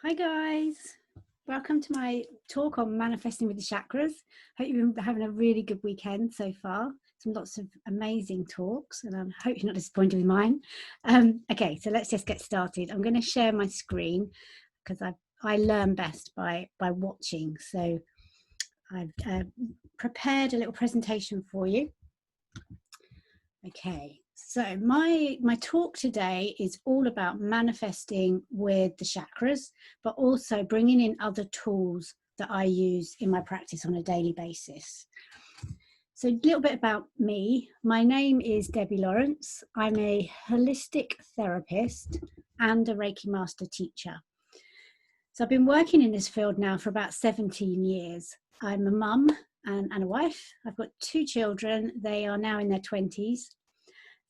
Hi guys, welcome to my talk on manifesting with the chakras. Hope you've been having a really good weekend so far. Some lots of amazing talks, and I hope you're not disappointed with mine. Okay, so let's just get started. I'm going to share my screen because I learn best by watching. So I've prepared a little presentation for you. Okay, so my talk today is all about manifesting with the chakras, but also bringing in other tools that I use in my practice on a daily basis. So a little bit about me. My name is Debbie Lawrence. I'm a holistic therapist and a Reiki master teacher. So I've been working in this field now for about 17 years. I'm a mum and a wife. I've got 2 children. They are now in their 20s.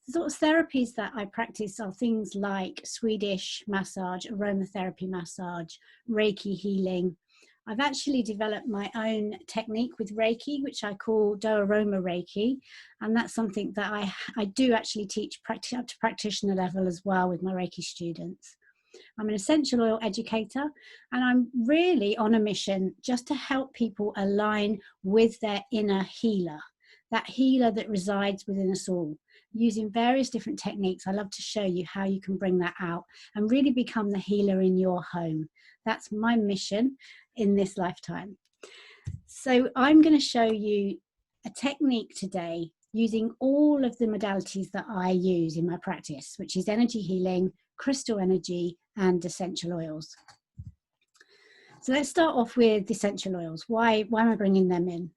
The sort of therapies that I practice are things like Swedish massage, aromatherapy massage, Reiki healing. I've actually developed my own technique with Reiki, which I call Do Aroma Reiki. And that's something that I do actually teach up to practitioner level as well with my Reiki students. I'm an essential oil educator, and I'm really on a mission just to help people align with their inner healer, that healer that resides within us all. Using various different techniques, I love to show you how you can bring that out and really become the healer in your home. That's my mission in this lifetime. So I'm going to show you a technique today using all of the modalities that I use in my practice, which is energy healing, crystal energy, and essential oils. So let's start off with essential oils. Why am I bringing them in?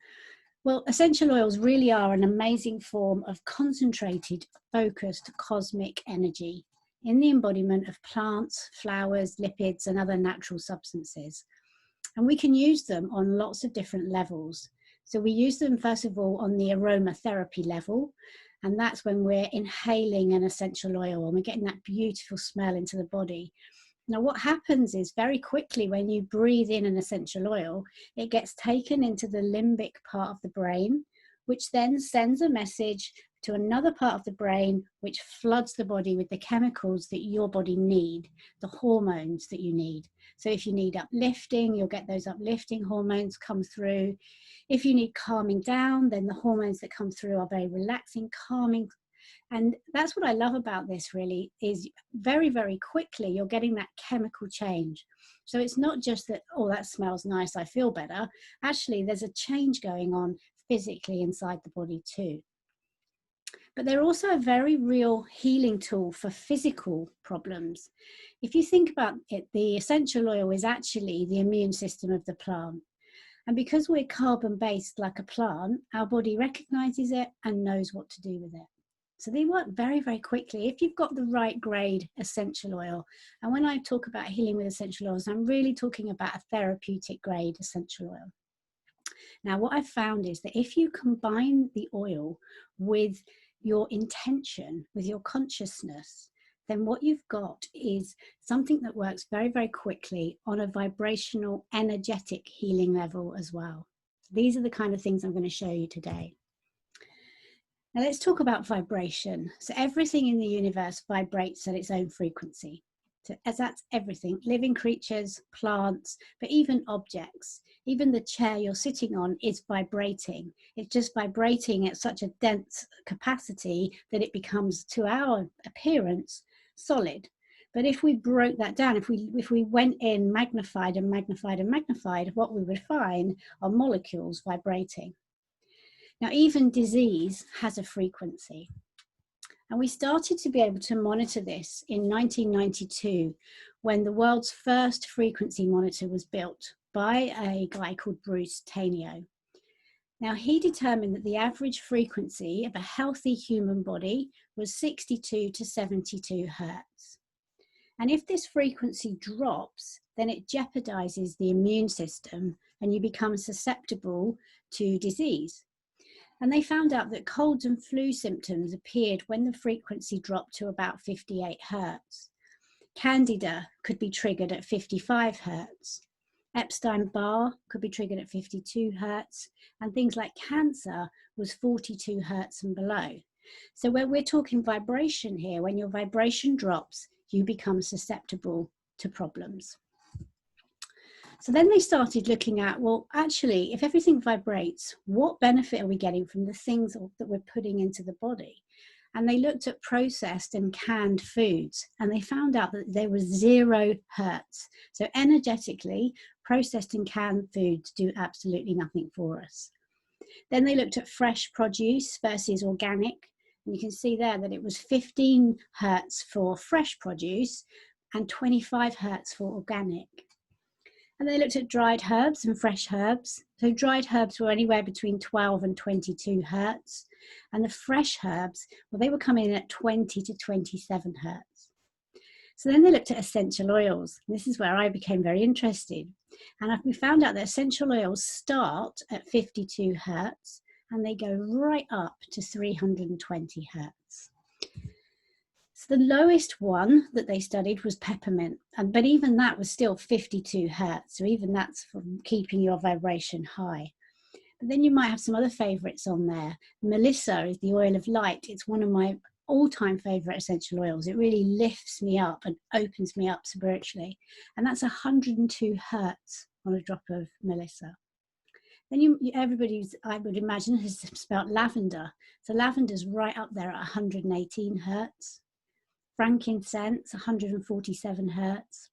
Well, essential oils really are an amazing form of concentrated, focused cosmic energy in the embodiment of plants, flowers, lipids, and other natural substances. And we can use them on lots of different levels. So we use them, first of all, on the aromatherapy level. And that's when we're inhaling an essential oil and we're getting that beautiful smell into the body. Now, what happens is very quickly when you breathe in an essential oil, it gets taken into the limbic part of the brain, which then sends a message to another part of the brain, which floods the body with the chemicals that your body need, the hormones that you need. So if you need uplifting, you'll get those uplifting hormones come through. If you need calming down, then the hormones that come through are very relaxing, calming. And that's what I love about this really, is very, very quickly you're getting that chemical change. So it's not just that, oh, that smells nice, I feel better. Actually, there's a change going on physically inside the body too. But they're also a very real healing tool for physical problems. If you think about it, the essential oil is actually the immune system of the plant. And because we're carbon-based like a plant, our body recognizes it and knows what to do with it. So they work very, very quickly if you've got the right grade essential oil. And when I talk about healing with essential oils, I'm really talking about a therapeutic grade essential oil. Now, what I've found is that if you combine the oil with your intention, with your consciousness, then what you've got is something that works very, very quickly on a vibrational, energetic healing level as well. These are the kind of things I'm going to show you today. Now let's talk about vibration. So everything in the universe vibrates at its own frequency. So as that's everything, living creatures, plants, but even objects. Even the chair you're sitting on is vibrating. It's just vibrating at such a dense capacity that it becomes, to our appearance, solid. But if we broke that down, if we went in magnified and magnified and magnified, what we would find are molecules vibrating. Now, even disease has a frequency. And we started to be able to monitor this in 1992, when the world's first frequency monitor was built by a guy called Bruce Tainio. Now, he determined that the average frequency of a healthy human body was 62 to 72 hertz. And if this frequency drops, then it jeopardizes the immune system and you become susceptible to disease. And they found out that colds and flu symptoms appeared when the frequency dropped to about 58 hertz. Candida could be triggered at 55 hertz. Epstein-Barr could be triggered at 52 hertz. And things like cancer was 42 hertz and below. So where we're talking vibration here, when your vibration drops, you become susceptible to problems. So then they started looking at, well, actually, if everything vibrates, what benefit are we getting from the things that we're putting into the body? And they looked at processed and canned foods, and they found out that there was 0 hertz. So energetically, processed and canned foods do absolutely nothing for us. Then they looked at fresh produce versus organic. And you can see there that it was 15 hertz for fresh produce and 25 hertz for organic. And they looked at dried herbs and fresh herbs. So dried herbs were anywhere between 12 and 22 hertz. And the fresh herbs, well, they were coming in at 20 to 27 hertz. So then they looked at essential oils. And this is where I became very interested. And we found out that essential oils start at 52 hertz and they go right up to 320 hertz. So the lowest one that they studied was peppermint, but even that was still 52 hertz. So even that's for keeping your vibration high. But then you might have some other favorites on there. Melissa is the oil of light. It's one of my all-time favorite essential oils. It really lifts me up and opens me up spiritually. And that's 102 hertz on a drop of Melissa. Then everybody's, I would imagine, has smelled lavender. So lavender's right up there at 118 hertz. Frankincense, 147 hertz,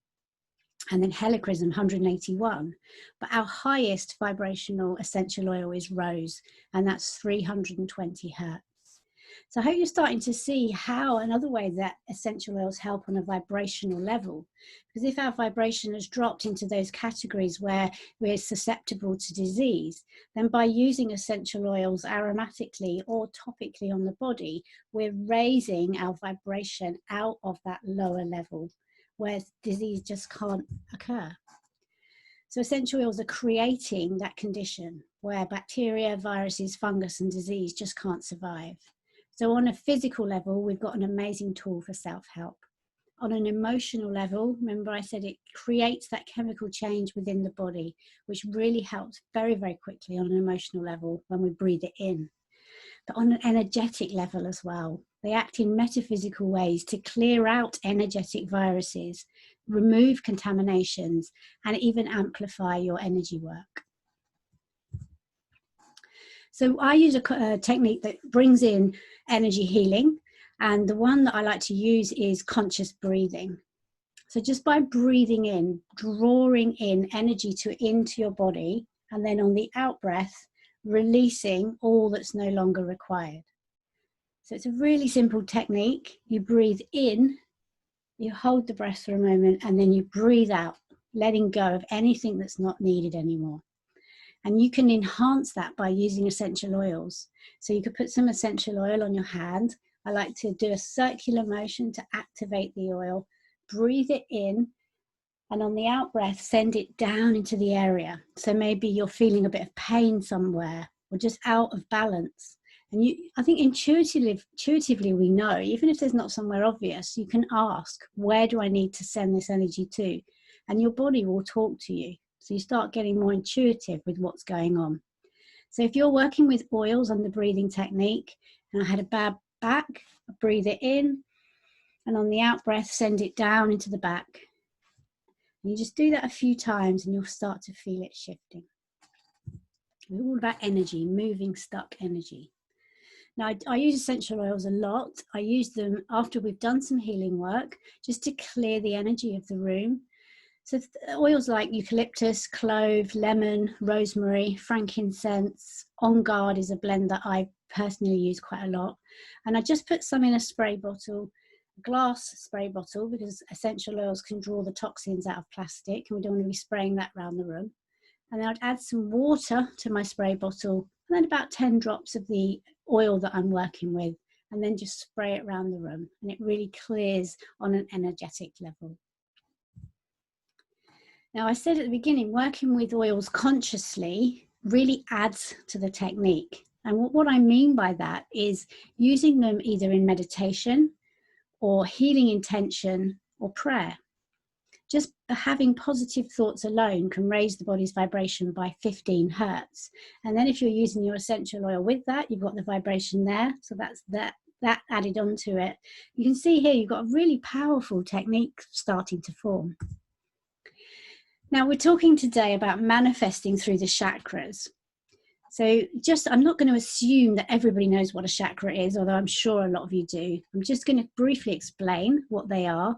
and then helichrysum, 181. But our highest vibrational essential oil is rose, and that's 320 hertz. So I hope you're starting to see how another way that essential oils help on a vibrational level. Because if our vibration has dropped into those categories where we're susceptible to disease, then by using essential oils aromatically or topically on the body, we're raising our vibration out of that lower level where disease just can't occur. So essential oils are creating that condition where bacteria, viruses, fungus, and disease just can't survive. So on a physical level, we've got an amazing tool for self-help. On an emotional level, remember I said it creates that chemical change within the body, which really helps very, very quickly on an emotional level when we breathe it in. But on an energetic level as well, they act in metaphysical ways to clear out energetic viruses, remove contaminations, and even amplify your energy work. So I use a technique that brings in energy healing, and the one that I like to use is conscious breathing. So just by breathing in, drawing in energy into your body, and then on the out breath, releasing all that's no longer required. So it's a really simple technique. You breathe in, you hold the breath for a moment, and then you breathe out, letting go of anything that's not needed anymore. And you can enhance that by using essential oils. So you could put some essential oil on your hand. I like to do a circular motion to activate the oil, breathe it in, and on the out breath, send it down into the area. So maybe you're feeling a bit of pain somewhere or just out of balance. And I think intuitively we know, even if there's not somewhere obvious, you can ask, where do I need to send this energy to? And your body will talk to you. So you start getting more intuitive with what's going on. So if you're working with oils on the breathing technique, and I had a bad back, breathe it in, and on the out breath, send it down into the back. And you just do that a few times and you'll start to feel it shifting. We're all about energy, moving stuck energy. Now, I use essential oils a lot. I use them after we've done some healing work, just to clear the energy of the room. So oils like eucalyptus, clove, lemon, rosemary, frankincense, On Guard is a blend that I personally use quite a lot. And I just put some in a spray bottle, a glass spray bottle, because essential oils can draw the toxins out of plastic and we don't want to be spraying that around the room. And then I'd add some water to my spray bottle and then about 10 drops of the oil that I'm working with, and then just spray it around the room. And it really clears on an energetic level. Now, I said at the beginning, working with oils consciously really adds to the technique. And what I mean by that is using them either in meditation or healing intention or prayer. Just having positive thoughts alone can raise the body's vibration by 15 hertz. And then if you're using your essential oil with that, you've got the vibration there. So that's that added onto it. You can see here, you've got a really powerful technique starting to form. Now, we're talking today about manifesting through the chakras. So I'm not going to assume that everybody knows what a chakra is, although I'm sure a lot of you do. I'm just going to briefly explain what they are.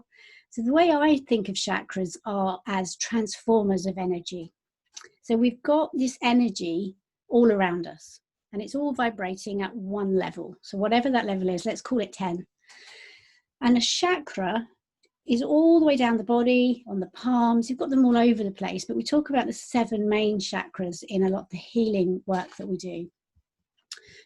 So the way I think of chakras are as transformers of energy. So we've got this energy all around us, and it's all vibrating at one level. So whatever that level is, let's call it 10. And a chakra is all the way down the body, on the palms. You've got them all over the place, but we talk about the 7 main chakras in a lot of the healing work that we do.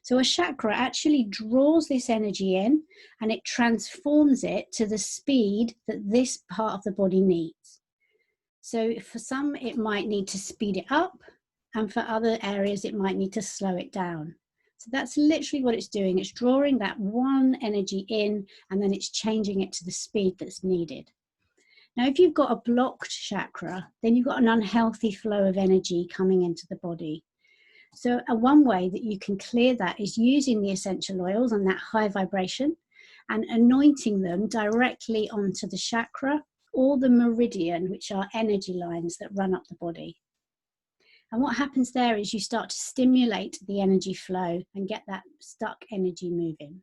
So a chakra actually draws this energy in and it transforms it to the speed that this part of the body needs. So for some, it might need to speed it up, and for other areas, it might need to slow it down. So that's literally what it's doing. It's drawing that one energy in, and then it's changing it to the speed that's needed. Now, if you've got a blocked chakra, then you've got an unhealthy flow of energy coming into the body. So one way that you can clear that is using the essential oils and that high vibration and anointing them directly onto the chakra or the meridian, which are energy lines that run up the body. And what happens there is you start to stimulate the energy flow and get that stuck energy moving.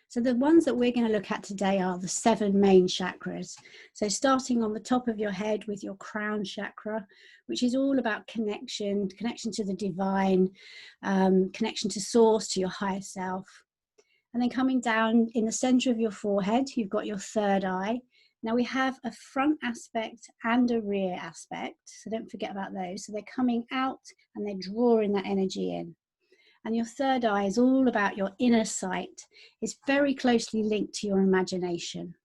So the ones that we're going to look at today are the 7 main chakras. So starting on the top of your head with your crown chakra, which is all about connection to the divine, connection to source, to your higher self. And then coming down in the center of your forehead, you've got your third eye. Now we have a front aspect and a rear aspect, so don't forget about those. So they're coming out and they're drawing that energy in. And your third eye is all about your inner sight. It's very closely linked to your imagination.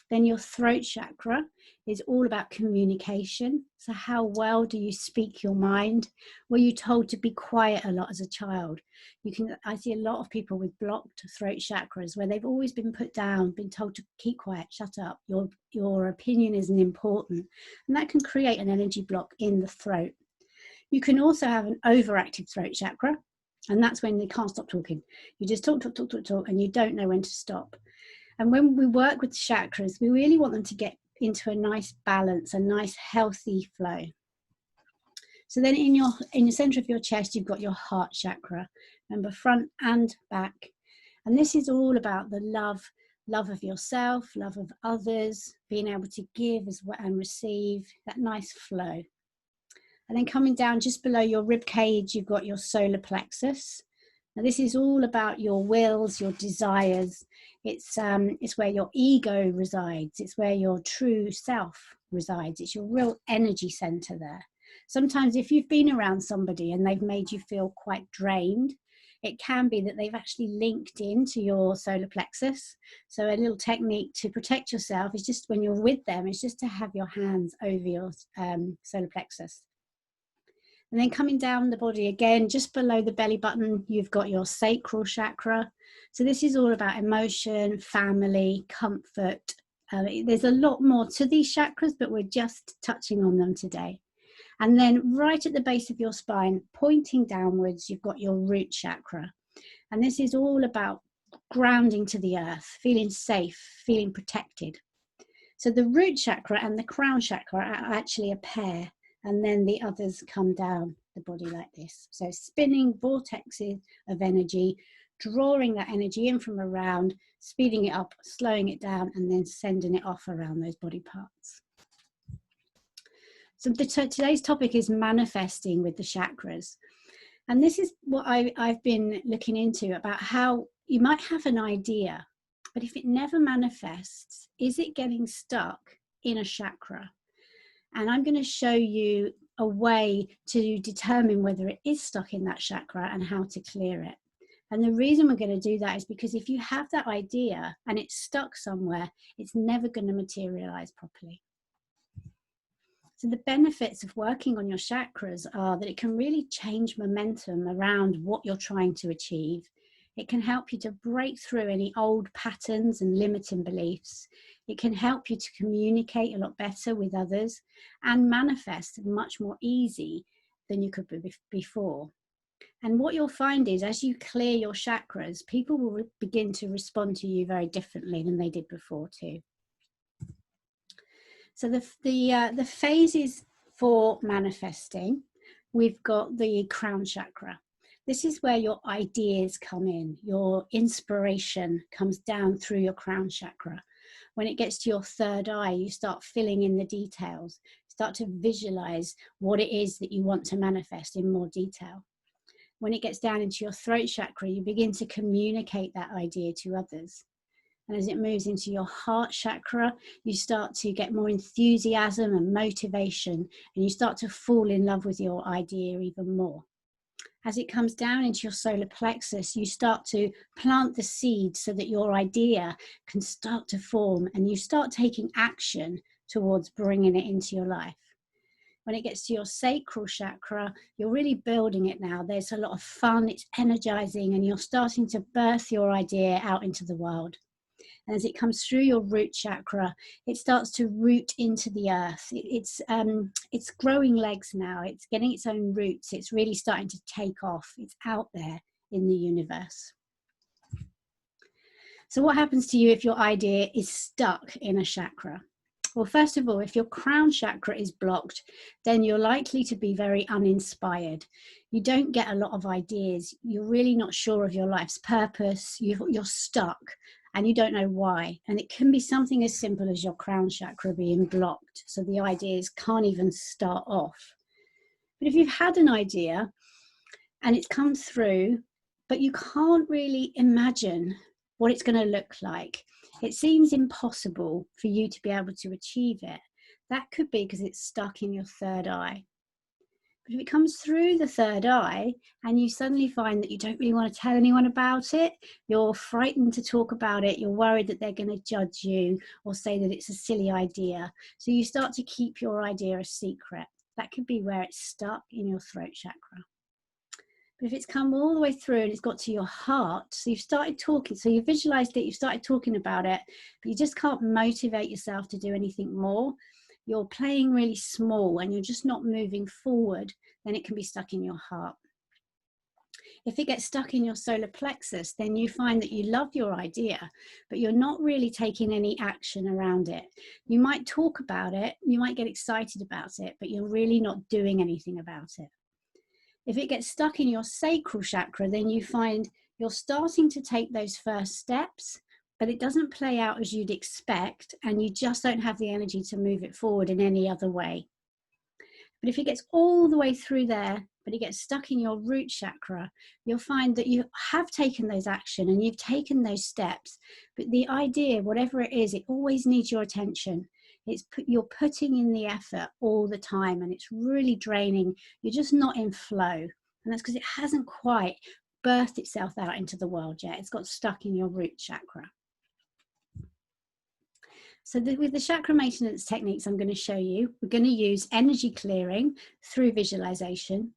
Then your throat chakra is all about communication. So how well do you speak your mind? Were you told to be quiet a lot as a child? I see a lot of people with blocked throat chakras where they've always been put down, been told to keep quiet, shut up, your opinion isn't important. And that can create an energy block in the throat. You can also have an overactive throat chakra, and that's when they can't stop talking. You just talk, and you don't know when to stop. And when we work with chakras, we really want them to get into a nice balance, a nice healthy flow. So then in the center of your chest, you've got your heart chakra, remember, front and back. And this is all about the love of yourself, love of others, being able to give as well and receive, that nice flow. And then coming down just below your rib cage, you've got your solar plexus. Now this is all about your wills, your desires. It's where your ego resides. It's where your true self resides. It's your real energy center there. Sometimes if you've been around somebody and they've made you feel quite drained, it can be that they've actually linked into your solar plexus. So a little technique to protect yourself is just when you're with them, is just to have your hands over your solar plexus. And then coming down the body again, just below the belly button, you've got your sacral chakra. So this is all about emotion, family, comfort. There's a lot more to these chakras, but we're just touching on them today. And then right at the base of your spine, pointing downwards, you've got your root chakra. And this is all about grounding to the earth, feeling safe, feeling protected. So the root chakra and the crown chakra are actually a pair. And then the others come down the body like this. So spinning vortexes of energy, drawing that energy in from around, speeding it up, slowing it down, and then sending it off around those body parts. So today's topic is manifesting with the chakras. And this is what I've been looking into, about how you might have an idea, but if it never manifests, is it getting stuck in a chakra? And I'm going to show you a way to determine whether it is stuck in that chakra and how to clear it. And the reason we're going to do that is because if you have that idea and it's stuck somewhere, it's never going to materialize properly. So the benefits of working on your chakras are that it can really change momentum around what you're trying to achieve. It can help you to break through any old patterns and limiting beliefs. It can help you to communicate a lot better with others and manifest much more easy than you could before. And what you'll find is, as you clear your chakras, people will begin to respond to you very differently than they did before too. So the phases for manifesting, we've got the crown chakra. This is where your ideas come in, your inspiration comes down through your crown chakra. When it gets to your third eye, you start filling in the details, start to visualize what it is that you want to manifest in more detail. When it gets down into your throat chakra, you begin to communicate that idea to others. And as it moves into your heart chakra, you start to get more enthusiasm and motivation, and you start to fall in love with your idea even more. As it comes down into your solar plexus, you start to plant the seed so that your idea can start to form, and you start taking action towards bringing it into your life. When it gets to your sacral chakra, you're really building it now. There's a lot of fun, it's energizing, and you're starting to birth your idea out into the world. And as it comes through your root chakra, it starts to root into the earth. It's growing legs now. It's getting its own roots. It's really starting to take off. It's out there in the universe. So what happens to you if your idea is stuck in a chakra? Well, first of all, if your crown chakra is blocked, then you're likely to be very uninspired. You don't get a lot of ideas. You're really not sure of your life's purpose. You're stuck and you don't know why. And it can be something as simple as your crown chakra being blocked, so the ideas can't even start off. But if you've had an idea and it's come through, but you can't really imagine what it's going to look like, it seems impossible for you to be able to achieve it, that could be because it's stuck in your third eye. But if it comes through the third eye and you suddenly find that you don't really want to tell anyone about it, you're frightened to talk about it, you're worried that they're going to judge you or say that it's a silly idea, so you start to keep your idea a secret, that could be where it's stuck in your throat chakra. But if it's come all the way through and it's got to your heart, so you've started talking, so you visualized it, you've started talking about it, but you just can't motivate yourself to do anything more, you're playing really small and you're just not moving forward, then it can be stuck in your heart. If it gets stuck in your solar plexus, then you find that you love your idea, but you're not really taking any action around it. You might talk about it, you might get excited about it, but you're really not doing anything about it. If it gets stuck in your sacral chakra, then you find you're starting to take those first steps, but it doesn't play out as you'd expect, and you just don't have the energy to move it forward in any other way. But if it gets all the way through there, but it gets stuck in your root chakra, you'll find that you have taken those action and you've taken those steps, but the idea, whatever it is, it always needs your attention. You're putting in the effort all the time and it's really draining. You're just not in flow. And that's because it hasn't quite birthed itself out into the world yet. It's got stuck in your root chakra. So with the chakra maintenance techniques I'm going to show you, we're going to use energy clearing through visualization.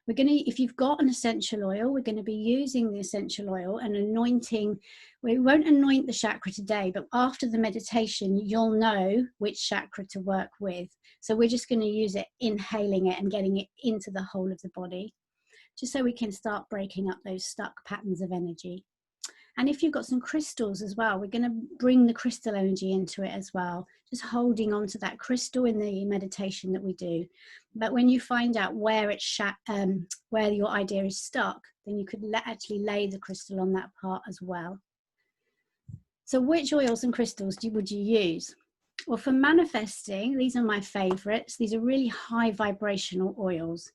We're going to, if you've got an essential oil, we're going to be using the essential oil and anointing. We won't anoint the chakra today, but after the meditation, you'll know which chakra to work with. So we're just going to use it, inhaling it and getting it into the whole of the body, just so we can start breaking up those stuck patterns of energy. And if you've got some crystals as well, we're going to bring the crystal energy into it as well, just holding on to that crystal in the meditation that we do. But when you find out where it's where your idea is stuck, then you could actually lay the crystal on that part as well. So which oils and crystals would you use? Well, for manifesting, these are my favorites. These are really high vibrational oils.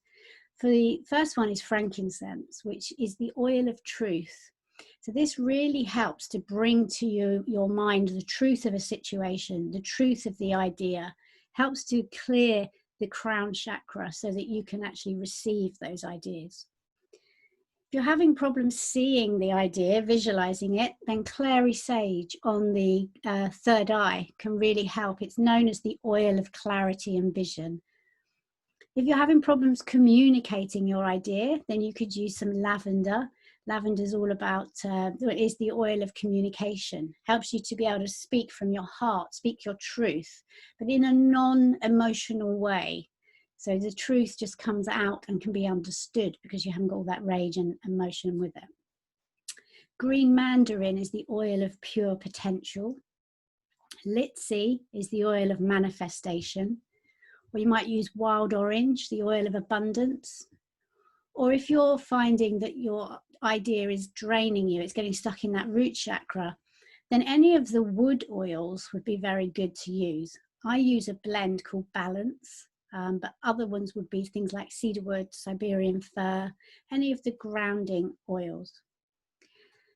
For the first one is frankincense, which is the oil of truth. So this really helps to bring to your mind the truth of a situation, the truth of the idea, helps to clear the crown chakra so that you can actually receive those ideas. If you're having problems seeing the idea, visualizing it, then clary sage on the third eye can really help. It's known as the oil of clarity and vision. If you're having problems communicating your idea, then you could use some lavender. Lavender is all about, it is the oil of communication, helps you to be able to speak from your heart, speak your truth, but in a non-emotional way. So the truth just comes out and can be understood because you haven't got all that rage and emotion with it. Green mandarin is the oil of pure potential. Litsi is the oil of manifestation, or you might use wild orange, the oil of abundance. Or if you're finding that your idea is draining you, it's getting stuck in that root chakra, then any of the wood oils would be very good to use. I use a blend called Balance, but other ones would be things like cedarwood, Siberian fir, any of the grounding oils.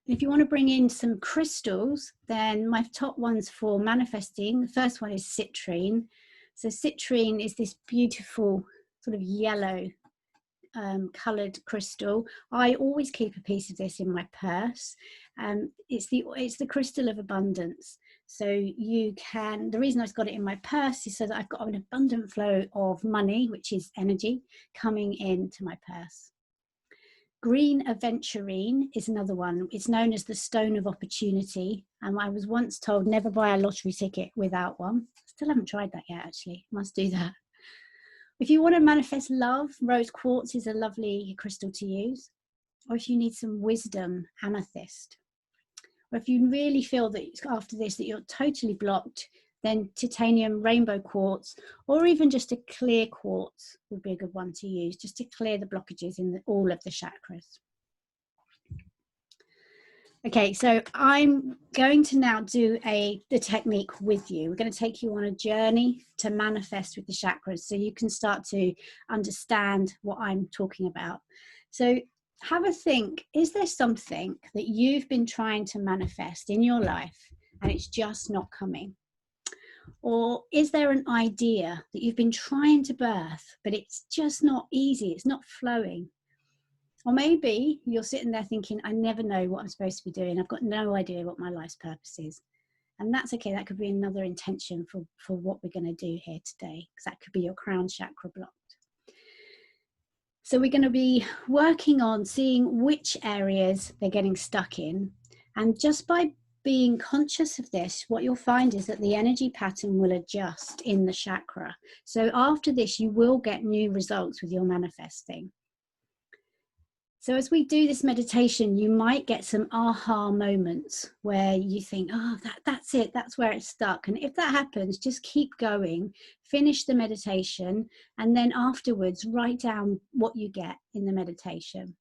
If you want to bring in some crystals, then my top ones for manifesting, the first one is citrine. So citrine is this beautiful sort of yellow coloured crystal. I always keep a piece of this in my purse. It's the crystal of abundance. So you can, the reason I've got it in my purse is so that I've got an abundant flow of money, which is energy, coming into my purse. Green aventurine is another one. It's known as the stone of opportunity. And I was once told never buy a lottery ticket without one. Still haven't tried that yet, actually. Must do that. If you want to manifest love, rose quartz is a lovely crystal to use. Or if you need some wisdom, amethyst. Or if you really feel that after this that you're totally blocked, then titanium rainbow quartz, or even just a clear quartz would be a good one to use, just to clear the blockages in all of the chakras. Okay, so I'm going to now do the technique with you. We're going to take you on a journey to manifest with the chakras so you can start to understand what I'm talking about. So have a think, is there something that you've been trying to manifest in your life and it's just not coming? Or is there an idea that you've been trying to birth, but it's just not easy, it's not flowing? Or maybe you're sitting there thinking, I never know what I'm supposed to be doing. I've got no idea what my life's purpose is. And that's okay. That could be another intention for what we're going to do here today, because that could be your crown chakra blocked. So we're going to be working on seeing which areas they're getting stuck in. And just by being conscious of this, what you'll find is that the energy pattern will adjust in the chakra. So after this, you will get new results with your manifesting. So as we do this meditation, you might get some aha moments where you think, oh, that's it, that's where it's stuck. And if that happens, just keep going, finish the meditation, and then afterwards write down what you get in the meditation.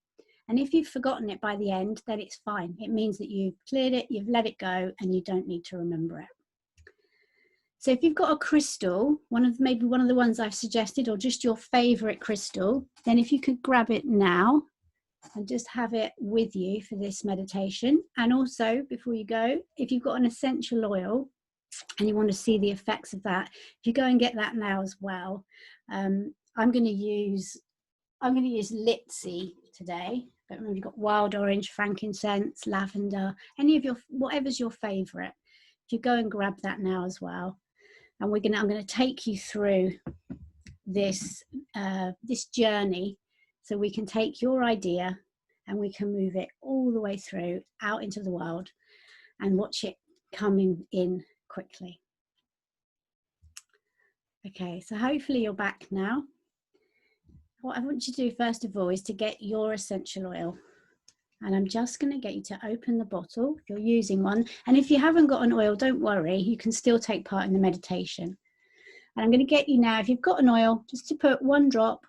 And if you've forgotten it by the end, then it's fine. It means that you've cleared it, you've let it go, and you don't need to remember it. So if you've got a crystal, maybe one of the ones I've suggested, or just your favorite crystal, then if you could grab it now, and just have it with you for this meditation. And also, before you go, if you've got an essential oil and you want to see the effects of that, if you go and get that now as well. I'm going to use Litsi today. But remember, you've got wild orange, frankincense, lavender, any of whatever's your favorite. If you go and grab that now as well. And I'm going to take you through this journey. So we can take your idea and we can move it all the way through out into the world and watch it coming in quickly. Okay, so hopefully you're back now. What I want you to do first of all is to get your essential oil. And I'm just going to get you to open the bottle if you're using one. And if you haven't got an oil, don't worry, you can still take part in the meditation. And I'm going to get you now, if you've got an oil, just to put one drop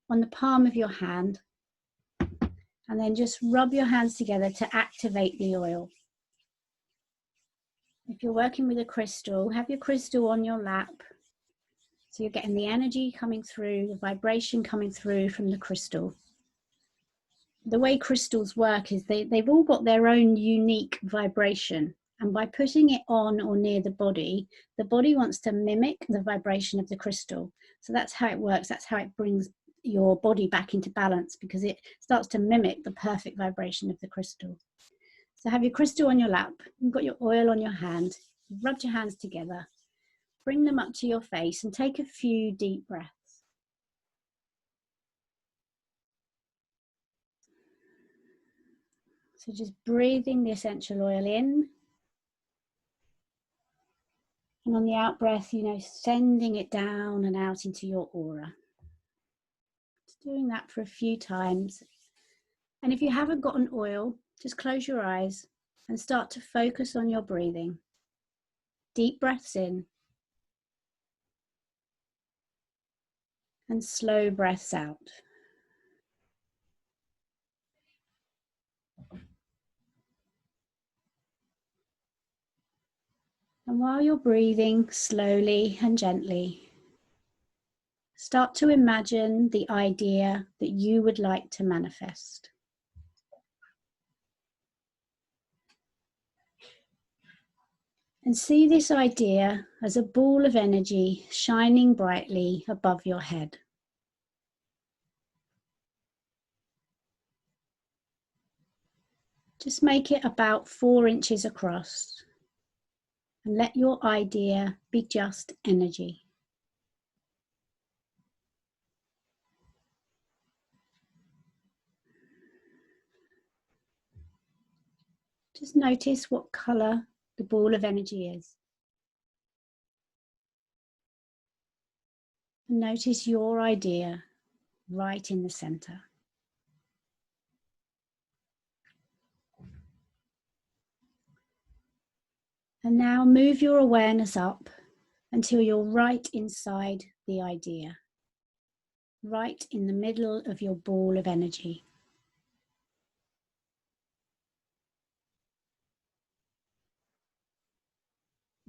on the palm of your hand, and then just rub your hands together to activate the oil. If you're working with a crystal, have your crystal on your lap. So you're getting the energy coming through, the vibration coming through from the crystal. The way crystals work is they've all got their own unique vibration. And by putting it on or near the body wants to mimic the vibration of the crystal. So that's how it works. That's how it brings your body back into balance, because it starts to mimic the perfect vibration of the crystal. So have your crystal on your lap, you've got your oil on your hand, you've rubbed your hands together, bring them up to your face and take a few deep breaths. So just breathing the essential oil in, and on the out breath, sending it down and out into your aura. Just doing that for a few times. And if you haven't got an oil, just close your eyes and start to focus on your breathing. Deep breaths in and slow breaths out. And while you're breathing slowly and gently, start to imagine the idea that you would like to manifest. And see this idea as a ball of energy shining brightly above your head. Just make it about 4 inches across and let your idea be just energy. Just notice what colour the ball of energy is. And notice your idea right in the centre. And now move your awareness up until you're right inside the idea, right in the middle of your ball of energy.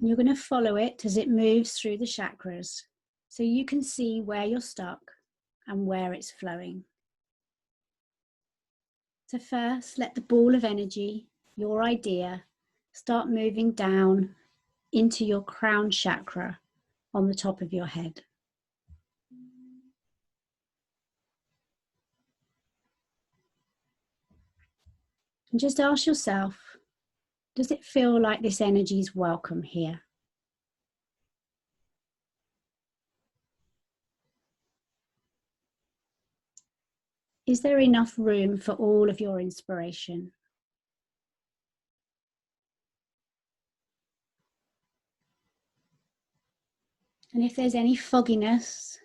And you're going to follow it as it moves through the chakras so you can see where you're stuck and where it's flowing. So first, let the ball of energy, your idea, start moving down into your crown chakra on the top of your head. And just ask yourself, does it feel like this energy is welcome here? Is there enough room for all of your inspiration? And if there's any fogginess,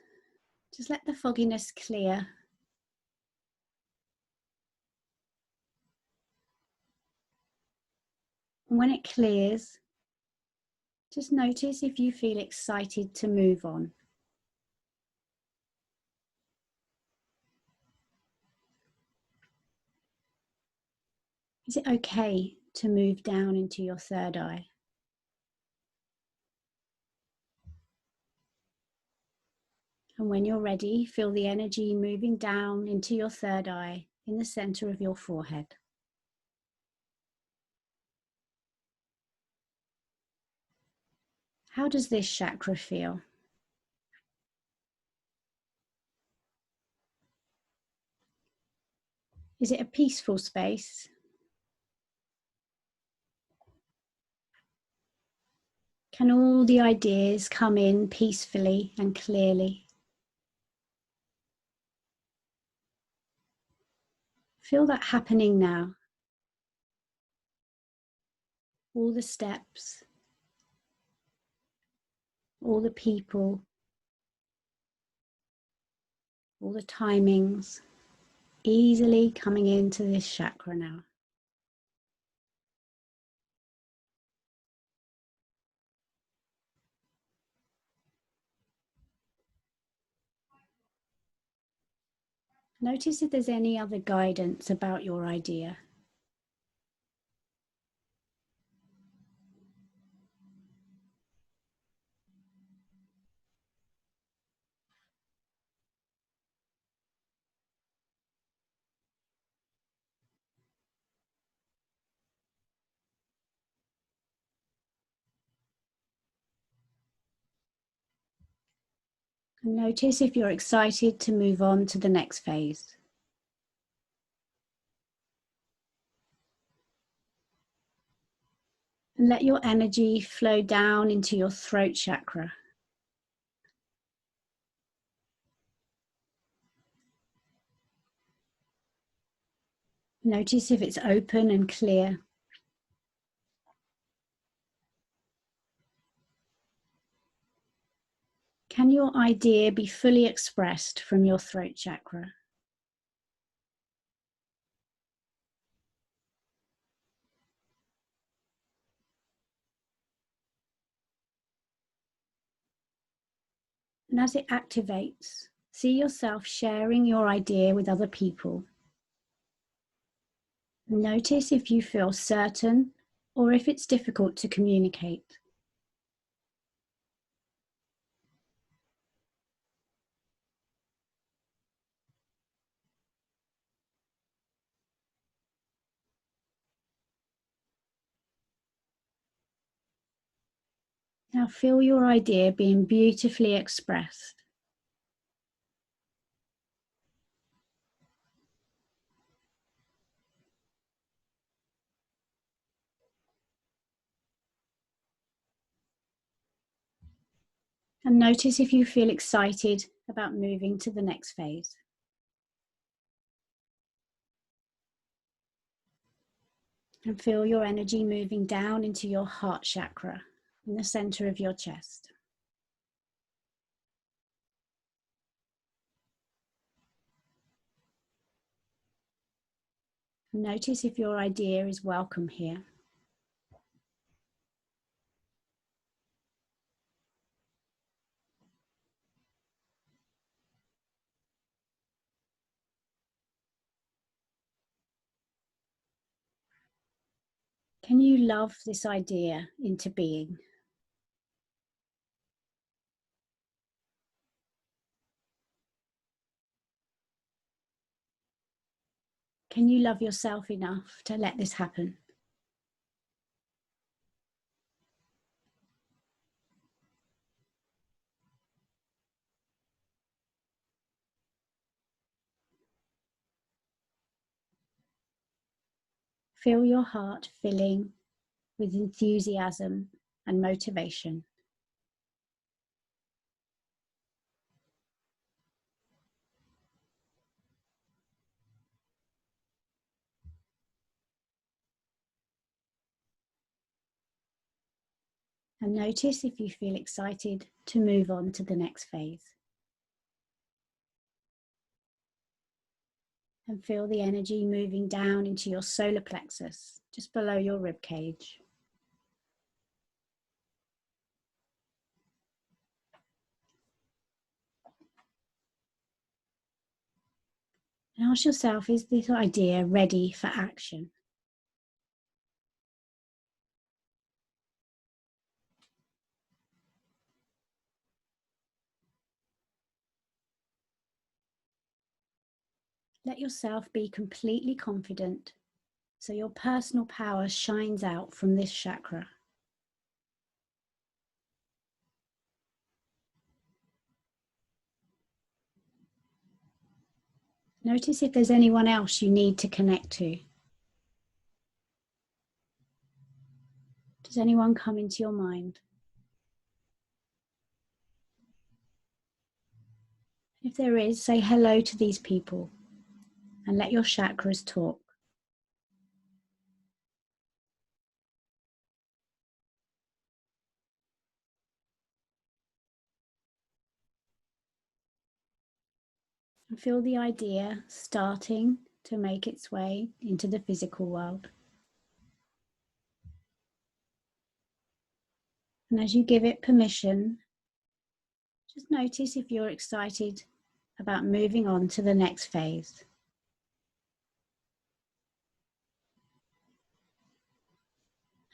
just let the fogginess clear. And when it clears, just notice if you feel excited to move on. Is it okay to move down into your third eye? And when you're ready, feel the energy moving down into your third eye in the center of your forehead. How does this chakra feel? Is it a peaceful space? Can all the ideas come in peacefully and clearly? Feel that happening now. All the steps, all the people, all the timings, easily coming into this chakra now. Notice if there's any other guidance about your idea. And notice if you're excited to move on to the next phase. And let your energy flow down into your throat chakra. Notice if it's open and clear. Can your idea be fully expressed from your throat chakra? And as it activates, see yourself sharing your idea with other people. Notice if you feel certain or if it's difficult to communicate. Now feel your idea being beautifully expressed. And notice if you feel excited about moving to the next phase. And feel your energy moving down into your heart chakra in the center of your chest. And notice if your idea is welcome here. Can you love this idea into being? Can you love yourself enough to let this happen? Feel your heart filling with enthusiasm and motivation. And notice if you feel excited to move on to the next phase. And feel the energy moving down into your solar plexus, just below your rib cage. And ask yourself, is this idea ready for action? Let yourself be completely confident so your personal power shines out from this chakra. Notice if there's anyone else you need to connect to. Does anyone come into your mind? If there is, say hello to these people and let your chakras talk. And feel the idea starting to make its way into the physical world. And as you give it permission, just notice if you're excited about moving on to the next phase.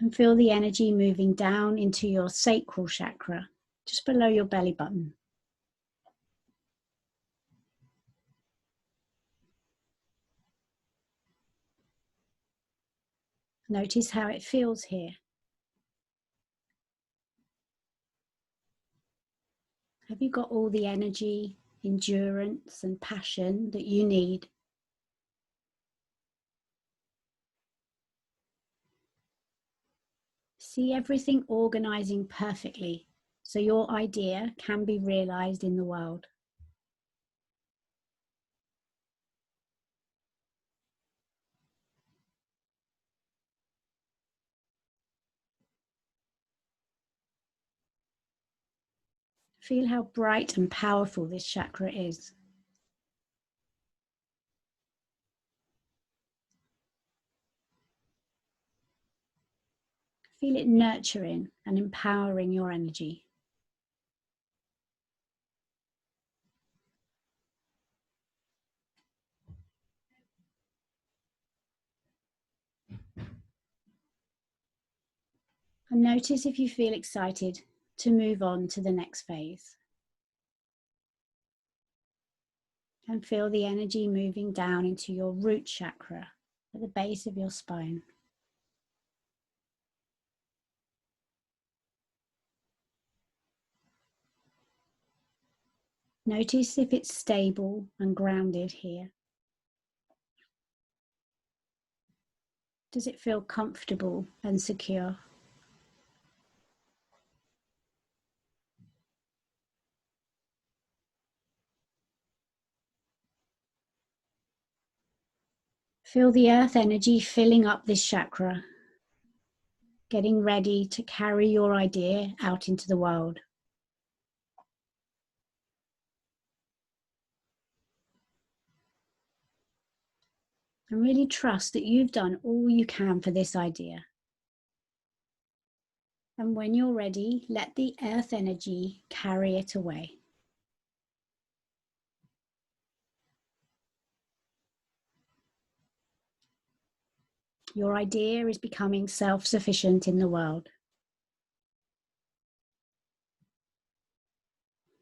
And feel the energy moving down into your sacral chakra, just below your belly button. Notice how it feels here. Have you got all the energy, endurance, and passion that you need? See everything organizing perfectly so your idea can be realized in the world. Feel how bright and powerful this chakra is. Feel it nurturing and empowering your energy. And notice if you feel excited to move on to the next phase. And feel the energy moving down into your root chakra at the base of your spine. Notice if it's stable and grounded here. Does it feel comfortable and secure? Feel the earth energy filling up this chakra, getting ready to carry your idea out into the world. And really trust that you've done all you can for this idea. And when you're ready, let the earth energy carry it away. Your idea is becoming self-sufficient in the world.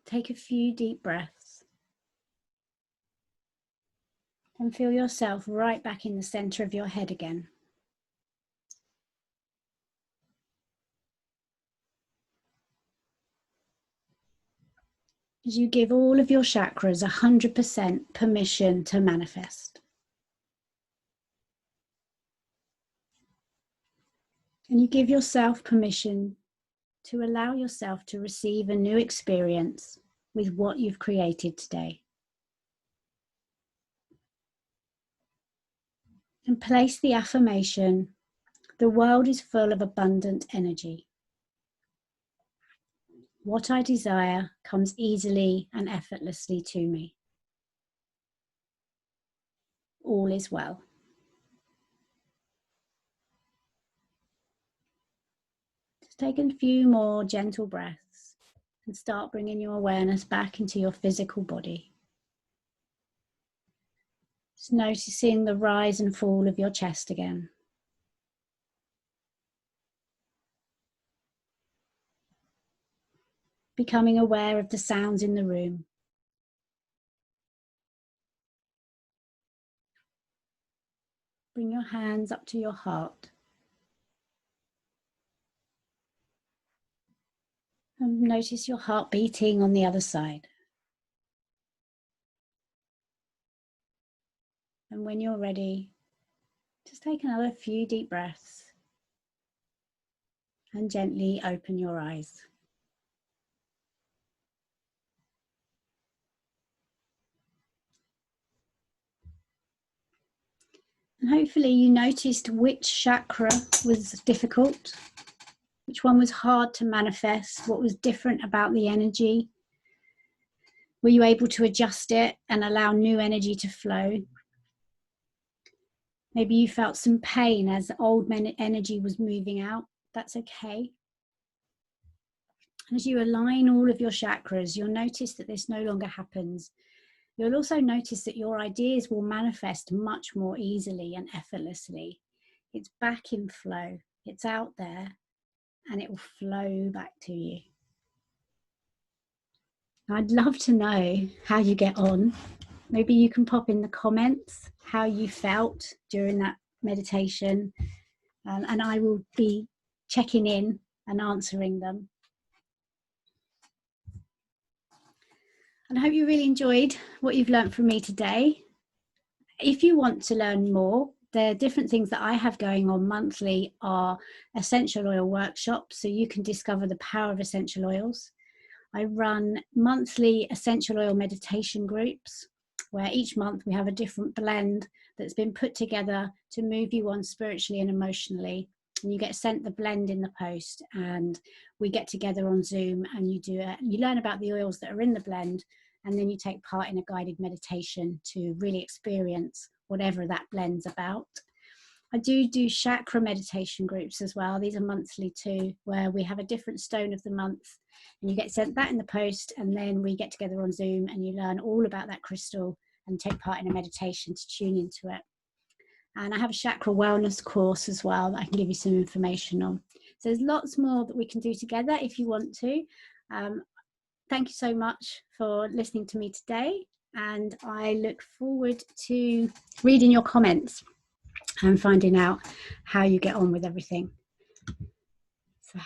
Take a few deep breaths and feel yourself right back in the center of your head again. As you give all of your chakras 100% permission to manifest. And you give yourself permission to allow yourself to receive a new experience with what you've created today. And place the affirmation, the world is full of abundant energy. What I desire comes easily and effortlessly to me. All is well. Just take a few more gentle breaths and start bringing your awareness back into your physical body. Just noticing the rise and fall of your chest again. Becoming aware of the sounds in the room. Bring your hands up to your heart. And notice your heart beating on the other side. And when you're ready, just take another few deep breaths and gently open your eyes. And hopefully you noticed which chakra was difficult, which one was hard to manifest, what was different about the energy. Were you able to adjust it and allow new energy to flow? Maybe you felt some pain as old energy was moving out. That's okay. As you align all of your chakras, you'll notice that this no longer happens. You'll also notice that your ideas will manifest much more easily and effortlessly. It's back in flow. It's out there and it will flow back to you. I'd love to know how you get on. Maybe you can pop in the comments how you felt during that meditation, and I will be checking in and answering them. And I hope you really enjoyed what you've learned from me today. If you want to learn more, the different things that I have going on monthly are essential oil workshops, so you can discover the power of essential oils. I run monthly essential oil meditation groups where each month we have a different blend that's been put together to move you on spiritually and emotionally. And you get sent the blend in the post, and we get together on Zoom and you learn about the oils that are in the blend, and then you take part in a guided meditation to really experience whatever that blend's about. I do chakra meditation groups as well. These are monthly too, where we have a different stone of the month, and you get sent that in the post, and then we get together on Zoom and you learn all about that crystal and take part in a meditation to tune into it. And I have a chakra wellness course as well that I can give you some information on. So there's lots more that we can do together if you want to. Thank you so much for listening to me today, and I look forward to reading your comments and finding out how you get on with everything. So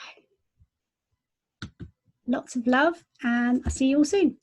lots of love, and I'll see you all soon.